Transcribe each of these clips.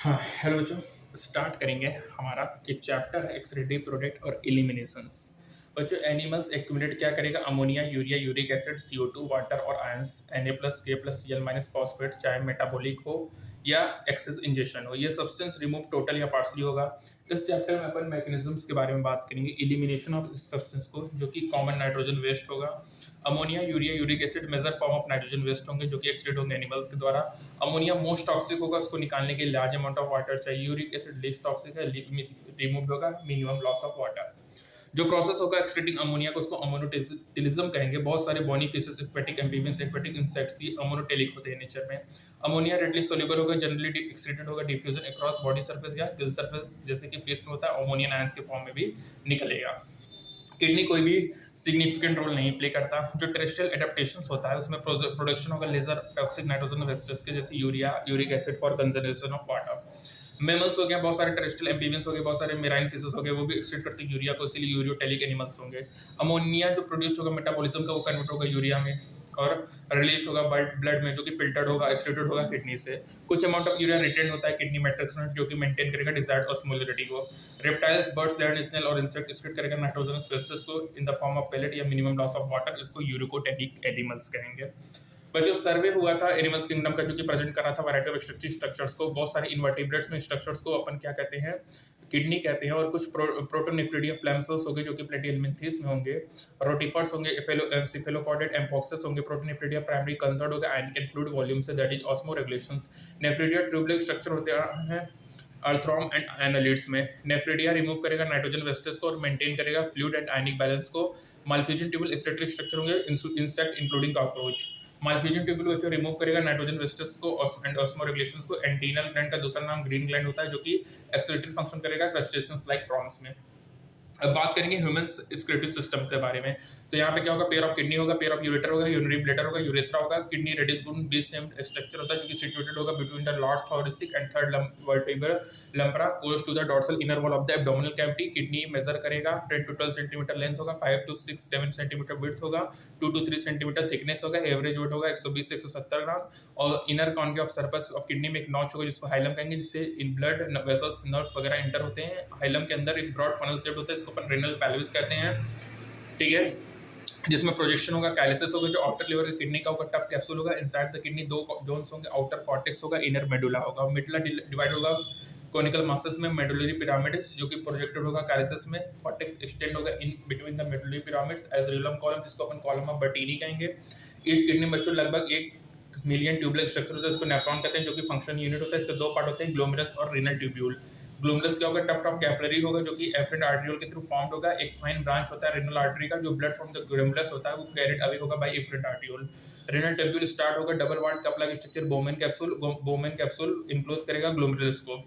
हाँ, हेलो बच्चों। स्टार्ट करेंगे हमारा एक चैप्टर है एक्सक्रीटिव प्रोडक्ट और एलिमिनेशंस। बच्चों एनिमल्स एक्यूमुलेट क्या करेगा ammonia, urea, uric acid, CO2, water और आयंस Na+K+Cl- फॉस्फेट, चाहे मेटाबॉलिक हो या एक्सेस इंजेक्शन हो। ये सब्सटेंस रिमूव टोटल या पार्शली होगा। इस चैप्टर में अपन मैकेनिज्म्स के बारे में बात करेंगे, एलिमिनेशन ऑफ इस सब्सटेंस को, जो कि कॉमन नाइट्रोजन वेस्ट होगा। Ammonia, urea, uric acid major form of nitrogen waste होंगे जो कि एक्सक्रीट होंगे एनिमल्स के द्वारा। अमोनिया मोस्ट टॉक्सिक होगा, उसको निकालने के लिए लार्ज अमाउंट ऑफ वाटर चाहिए। यूरिक एसिड लेस टॉक्सिक है, रिमूव होगा, मिनिमम लॉस ऑफ वाटर। जो प्रोसेस होगा एक्सट्रैक्टिंग अमोनिया को, उसको अमोनोटेलिज्म कहेंगे। बहुत सारे bony fishes, aquatic amphibians, aquatic insects ये अमोनोटेलिक होते हैं नेचर में। अमोनिया रेडली सोल्यूबल होगा, जनरली एक्सक्रीटेड होगा, डिफ्यूजन अक्रॉस बॉडी सरफेस या गिल सरफेस जैसे कि फिश में होता है, अमोनियन आयंस के फॉर्म में भी निकलेगा। किडनी कोई भी सिग्निफिकेंट रोल नहीं प्ले करता। जो टेरेस्ट्रियल एडेप्टेशंस होता है उसमें प्रोडक्शन होगा लेजर टॉक्सिक नाइट्रोजन वेस्टर्स के, जैसे urea, uric acid for conservation of water. Mammals हो गया, बहुत सारे टेरेस्ट्रियल एम्फीबियंस हो गए, बहुत सारे मेराइन फिशेस हो गए, वो भी एक्सट्रैक्ट करते हैं यूरिया को, इसीलिए यूरियोटेलिक एनिमल्स होंगे। अमोनिया जो प्रोड्यूस होगा मेटाबॉलिज्म का, वो कन्वर्ट होगा यूरिया में और रिलीज होगा ब्लड में, जो कि फिल्टर्ड होगा, एक्सट्रैक्टेड होगा किडनी से। कुछ अमाउंट ऑफ यूरिया रिटेन होता है किडनी मैट्रिक्स में, जो कि मेंटेन करेगा डिजायर्ड ऑस्मोलरिटी को। रेप्टाइल्स, बर्ड्स, लैंड स्नेल और इंसेक्ट एक्सक्रीट करेगा नाइट्रोजनस वेस्टर्स को in the form of pellet या मिनिमम लॉस ऑफ वाटर, इसको यूरिकोटेलिक एनिमल्स कहेंगे। पर जो सर्वे हुआ था एनिमल्स किंगडम का, जो कि प्रेजेंट कर रहा था वैरायटी ऑफ स्ट्रक्चर्स को, बहुत सारे इनवर्टिब्रेट्स में स्ट्रक्चर्स को अपन क्या कहते हैं, किडनी कहते हैं। और कुछ प्रोटोनिफ्रिडिया फ्लैम्सोस होंगे जो कि प्लेटिहेल्मिन्थेस में होंगे। रोटिफर्स होंगे, सिफेलोपॉडेड एम्फॉक्सेस होंगे। प्रोटोनिफ्रिडिया प्राइमरी कंसर्न होगा आयनिक एंड फ्लूइड वॉल्यूम से, that is osmo regulations. Nephridia tubeless structure होते हैं अर्थ्रॉम एंड एनालिड्स में। नेफ्रिडिया रिमूव करेगा नाइट्रोजन वेस्टेज को और मेंटेन करेगा फ्लूइड एंड आयनिक बैलेंस को। मालफ्यूजन ट्यूबल स्टेटरी स्ट्रक्चर होंगे इंसेक्ट इंक्लूडिंग कॉकरोच। मालफ्यूजन ट्यूबल बच्चों रिमूव करेगा नाइट्रोजन वेस्टेज को एंड ऑस्मो रेगुलेशंस को। एंटीनल ग्लैंड का दूसरा नाम ग्रीन ग्लैंड होता है, जो कि एक्सक्रीटरी फंक्शन करेगा क्रस्टेशियंस लाइक प्रॉन्स में। अब बात करेंगे ह्यूमन स्क्रीटिव सिस्टम के बारे में। तो यहाँ पे क्या होगा, पेयर ऑफ किडनी होगा, पेयर ऑफ यूरेटर होगा, यूरिनरी ब्लैडर होगा, यूरेथ्रा होगा। Kidney reddish bone base same structure होता है, जो कि सिचुएटेड होगा between the lord thoracic and third vertebral lumbar close to the dorsal inner wall of the abdominal cavity. Kidney measure करेगा 10 to 12 centimetre length होगा, 5 to 6 7 centimetre width होगा, 2 to 3 centimetre thickness होगा। Average weight होगा 120 से 170 ग्राम। और inner concave surface of kidney में एक notch होगा जिसको हाइलम कहेंगे, जिससे इन ब्लड वेसल्स नर्व्स वगैरह एंटर होते हैं। हाइलम के अंदर एक ब्रॉड फनल शेप होता है, जिसको अपन रेनल पेल्विस कहते हैं, ठीक है, जिसमें प्रोजेक्शन होगा, कैलिसिस होगा, जो आउटर लेवर की किडनी का होगा, टफ कैप्सूल होगा। इनसाइड द किडनी दो जोन्स होंगे, आउटर कॉर्टेक्स होगा, इनर मेडुला होगा। मेडुला डिवाइड होगा कोनिकल मासेस में, मेडुलरी पिरामिड जो कि प्रोजेक्टेड होगा कैलिसिस में। कॉर्टेक्स एक्सटेंड होगा in between the medullary pyramids as renal column, जिसको अपन कॉलम ऑफ बर्टीनी कहेंगे। ईच किडनी बच्चों लगभग 1 मिलियन ट्यूबलेट स्ट्रक्चर होता है, इसको नेफ्रॉन कहते हैं, जो कि फंक्शन यूनिट होता है। इसके दो पार्ट होते हैं, ग्लोमेरुलस और रीनल ट्यूब्यूल। ग्लोमेरुलस क्या होगा, टफ टॉप कैपिलरी होगा, जो कि एफरेंट आर्टरियोल के थ्रू फॉर्म्ड होगा। एक फाइन ब्रांच होता है रेनल आर्टरी का, जो ब्लड फ्रॉम द ग्लोमेरुलस होता है वो कैरिड अवे होगा by efferent arteriole. Renal tubule start होगा double walled cup like structure, Bowman capsule enclose करेगा ग्लोमेरुलस को।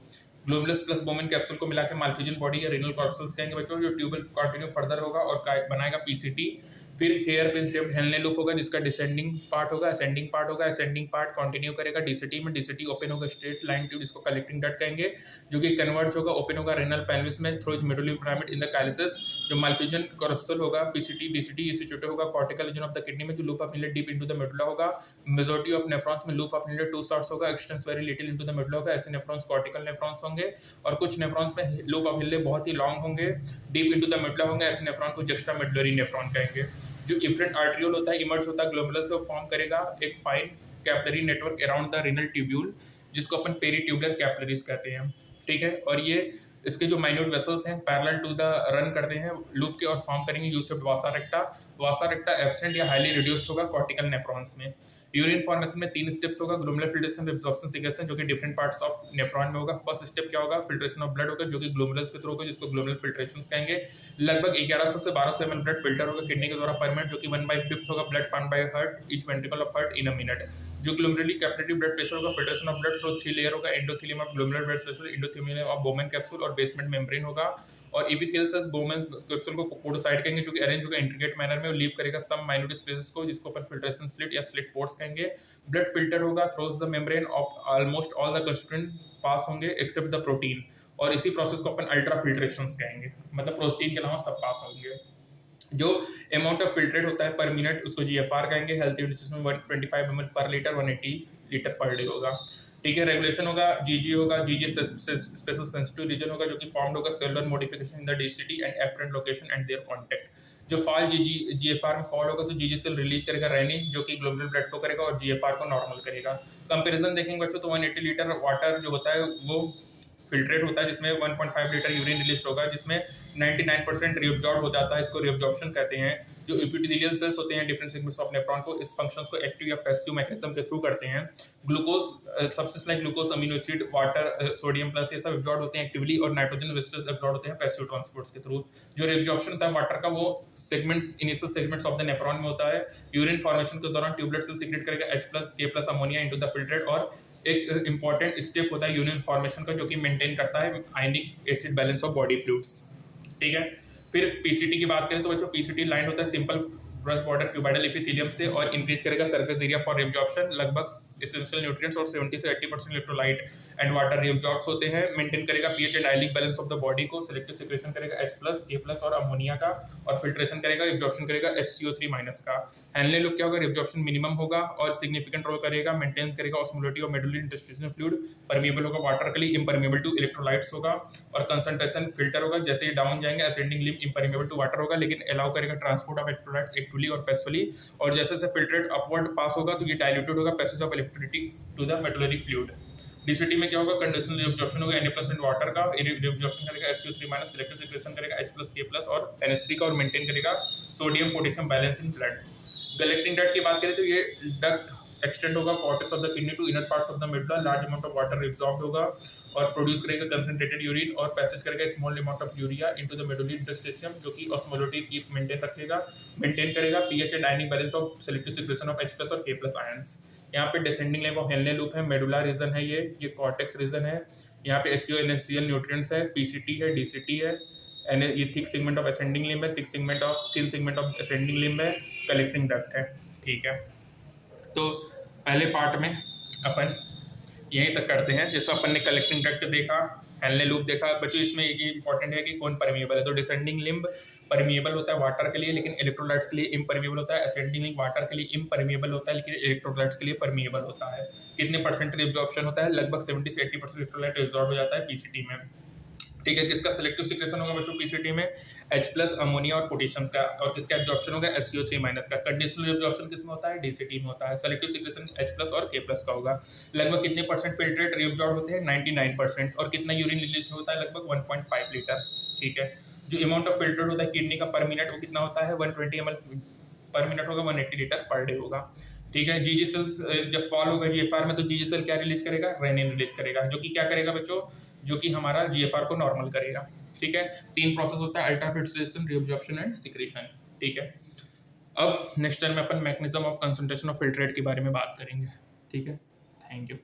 ग्लोमेरुलस प्लस बोमेन कैप्सूल को मिलाकर मालफिजन बॉडी या रेनल कॉर्पसल्स कहेंगे बच्चों। जो ट्यूबल कंटिन्यू फर्दर होगा और बनाएगा पीसीटी। फिर हेयर पिन शेप्ड हेलने लूप होगा, जिसका डिसेंडिंग पार्ट होगा, असेंडिंग पार्ट होगा, असेंडिंग पार्ट कंटिन्यू करेगा डीसीटी में। डीसीटी ओपन होगा स्ट्रेट लाइन ट्यूब, जिसको कलेक्टिंग डक्ट कहेंगे, जो कि कन्वर्ट्स होगा, ओपन होगा रेनल पेल्विस में through medullary pyramid in the calyces. जो मालफिजन कॉर्पसल होगा, पीसीटी डीसीटी ये सिचुएटेड होगा cortical region of the kidney में, जो loop of Henle deep into the medulla होगा। मेजॉरिटी ऑफ नेफ्रॉन्स में loop of Henle too short होगा, extends very little into the medulla होगा। ऐसे नेफ्रॉन्स कॉर्टिकल नेफ्रॉन्स होंगे, और कुछ नेफ्रॉन्स में लूप ऑफ इनलेट बहुत ही लॉन्ग होंगे, डीप इनटू द मेडुला होंगे। ऐसे नेफ्रॉन को जस्टा मेडुलरी नेफ्रॉन कहेंगे। जो इफरेंट आर्टरियोल होता है, इमर्ज होता है ग्लोमेरुलस से, फॉर्म करेगा एक fine capillary network around the renal tubule, जिसको अपन पेरीट्यूबुलर कैपिलरीज कहते हैं, ठीक है। और ये इसके जो माइन्यूट वेसल्स हैं पैरेलल टू द रन करते हैं लूप के और फॉर्म करेंगे यूसेप्ट वासा रेक्टा। वासा रेक्टा एब्सेंट या हाईली रिड्यूस्ड होगा कॉर्टिकल नेफ्रॉन्स में। यूरिन फॉर्मेशन में 3 स्टेप्स होगा, ग्लोमेरुलर फिल्ट्रेशन, रिब्सॉर्प्शन, सिग्रेशन, जो कि डिफरेंट पार्ट्स ऑफ नेफ्रॉन में होगा। फर्स्ट स्टेप क्या होगा, फिल्ट्रेशन ऑफ ब्लड होगा, जो कि ग्लोमेरुलस के थ्रू होगा, जिसको ग्लोमेरुलर फिल्ट्रेशन कहेंगे। लगभग 1100 से 1200 ml ब्लड फिल्टर होगा किडनी के द्वारा पर मिनट, जो कि 1/5 होगा blood pump by heart each ventricle of heart in a minute. जो ग्लोमेरुलरी कैपिलरी ब्लड प्रेशर होगा, filtration of blood through 3 layer होगा, endothelium of glomerular blood pressure, endothelium of Bowman capsule और basement membrane होगा। और epithelial cells Bowman capsule को podocyte कहेंगे, जो कि अरेंज होगा इंट्रिकेट मैनर में, लीव करेगा सम माइन्यूट स्पेसेस को, जिसको अपन फिल्ट्रेशन स्लिट या स्लिट पोर्ट्स कहेंगे। ब्लड फिल्टर होगा through the membrane of almost all the constituent pass होंगे एक्सेप्ट द प्रोटीन, और इसी प्रोसेस को अपन अल्ट्रा फिल्ट्रेशन कहेंगे, मतलब प्रोटीन के अलावा सब पास होंगे। जो अमाउंट ऑफ फिल्ट्रेट होता है पर मिनट, उसको जीएफआर कहेंगे। हेल्थी न्यूट्रिशन में 125 ml पर लीटर, 180 लीटर पर डे होगा। ठीक है। रेगुलेशन होगा, जीजी होगा, जीजी स्पेशल सेंसिटिव रीजन होगा जो कि फॉर्म्ड होगा cellular modification in the DCT and efferent location and their contact. जो फॉल जीएफआर में फॉल होगा तो जीजी सेल रिलीज करेगा रेनिन जो कि ग्लोबुलर ब्लड फ्लो करेगा और जीएफआर को नॉर्मल करेगा। कंपैरिजन देखेंगे बच्चों तो 180 लीटर वाटर जो होता है वो फिल्ट्रेट होता है जिसमें 1.5 लीटर यूरिन रिलीज होगा जिसमें 99% रीअब्जॉर्ब हो जाता है, इसको रीअब्जॉर्प्शन कहते हैं। जो एपिथेलियल सेल्स होते हैं डिफरेंट सेगमेंट्स ऑफ नेफ्रॉन को इस फंक्शंस को एक्टिव या पैसिव मैकेनिज्म के थ्रू करते हैं। Glucose substance like glucose, amino acid, water, sodium plus ये सब एब्जॉर्ब होते हैं एक्टिवली और नाइट्रोजन वेस्टर्स एब्जॉर्ब होते हैं पैसिव ट्रांसपोर्ट्स के थ्रू। जो रीअब्जॉर्प्शन होता है वाटर का वो segments initial segments of the nephron में होता है। यूरिन फॉर्मेशन के दौरान ट्यूबलेट सेल सीक्रेट करेगा H+ K+ ammonia into the filtrate और एक इंपॉर्टेंट स्टेप होता है यूरिन फॉर्मेशन का जो कि मेंटेन करता है ionic acid balance of body fluids. ठीक है। फिर पीसीटी की बात करें तो बच्चों पीसीटी लाइन होता है simple brush border cuboidal epithelium से और इंक्रीज करेगा सरफेस एरिया फॉर रिअब्जॉर्प्शन। लगभग एसेंशियल न्यूट्रिएंट्स और 70 से 80% इलेक्ट्रोलाइट एंड वाटर रिअब्जॉर्ब्स होते हैं। मेंटेन करेगा pH and ionic balance of the body को। सिलेक्टिव सिक्रेशन करेगा H+ K+ और अमोनिया का और फिल्ट्रेशन करेगा एब्जॉर्प्शन करेगा HCO3- का। हैनले लुक क्या होगा, रिअब्जॉर्प्शन मिनिमम होगा और सिग्निफिकेंट रोल करेगा। मेंटेन करेगा ऑस्मोलिटी और मेडुलरी इंटरस्टिशियल फ्लूइड। परमिएबल होगा वाटर के लिए, इम्परमिएबल टू इलेक्ट्रोलाइट्स होगा और कंसंट्रेशन फिल्टर होगा। जैसे ही डाउन जाएंगे ascending limb impermeable to water होगा लेकिन अलाउ करेगा ट्रांसपोर्ट ऑफ इलेक्ट्रोलाइट्स एक्टिवली और पैसिवली। और जैसे जैसे फिल्ट्रेट अपवर्ड पास होगा तो ये डाइल्यूटेड होगा passage of electricity to the medullary fluid. DCT में क्या होगा, कंडीशनल रिअब्जॉर्प्शन होगा Na+ वाटर का, रिअब्जॉर्प्शन करेगा SCO3-, सिलेक्टिव सिक्रेशन करेगा H+ K+ और NH3 का और मेंटेन करेगा sodium potassium balance in blood. Collecting duct की बात करें तो ये डक्ट एक्सटेंड होगा cortex of the kidney to inner parts of the medulla. Large amount of water reabsorbed होगा और प्रोड्यूस करेगा कंसंट्रेटेड यूरिन और पैसेज करेगा small amount of urea into the medullary interstitium जो कि ऑस्मोलिटी कीप मेंटेन रखेगा। Maintain करेगा pH and ionic balance of selective secretion of H+ और K+ आयंस। यहाँ पे descending level of Henle loop है, मेडुला रीजन है, ये कॉर्टेक्स रीजन है। यहाँ पे SCO NaCl न्यूट्रिएंट्स है, पीसीटी है, डीसीटी है। ये thick segment of ascending limb है, thin segment of ascending limb है, कलेक्टिंग डक्ट है। ठीक है। तो पहले पार्ट में अपन यहीं तक करते हैं। जैसा अपन ने कलेक्टिंग डक्ट देखा, हेनले लूप देखा बच्चों, इसमें ये इंपॉर्टेंट है कि कौन परमिएबल है। तो डिसेंडिंग लिम्ब परमिएबल होता है वाटर के लिए लेकिन इलेक्ट्रोलाइट्स के लिए इम्परमिएबल होता है। असेंडिंग लिम्ब वाटर के लिए इम्परमिएबल होता है लेकिन इलेक्ट्रोलाइट्स के लिए परमिएबल होता है। कितने परसेंट रिअब्जॉर्प्शन होता है, लगभग 70 से 80% इलेक्ट्रोलाइट रिजॉर्ब हो जाता है पीसीटी में। ठीक है। किसका सिलेक्टिव सिक्रेशन होगा बच्चों पीसीटी में, H+ अमोनिया और पोटेशियम का, और किसका एब्जॉर्प्शन होगा SCO3- का। कंडीशनल एब्जॉर्प्शन किसमें होता है, डीसीटी में होता है। सेलेक्टिव सिक्रेशन H+ और K+ का होगा। लगभग कितने परसेंट फिल्ट्रेट रिअब्जॉर्ब होते हैं, 99%। और कितना यूरिन रिलीज होता है, लगभग 1.5 लीटर। ठीक है। जो अमाउंट ऑफ फिल्ट्रेट होता है किडनी का पर मिनट वो कितना होता है, 120 ml पर मिनट होगा, 180 लीटर पर डे होगा। ठीक है। जीजी सेल्स जब फॉल होगा जीएफआर में तो जीजी सेल क्या रिलीज करेगा, रेनिन रिलीज करेगा जो कि क्या करेगा बच्चों, जो कि हमारा जीएफआर को नॉर्मल करेगा। ठीक है। 3 प्रोसेस होता है, ultra filtration, reabsorption and secretion. ठीक है। अब नेक्स्ट टाइम में अपन mechanism of concentration of filtrate के बारे में बात करेंगे। ठीक है। Thank you.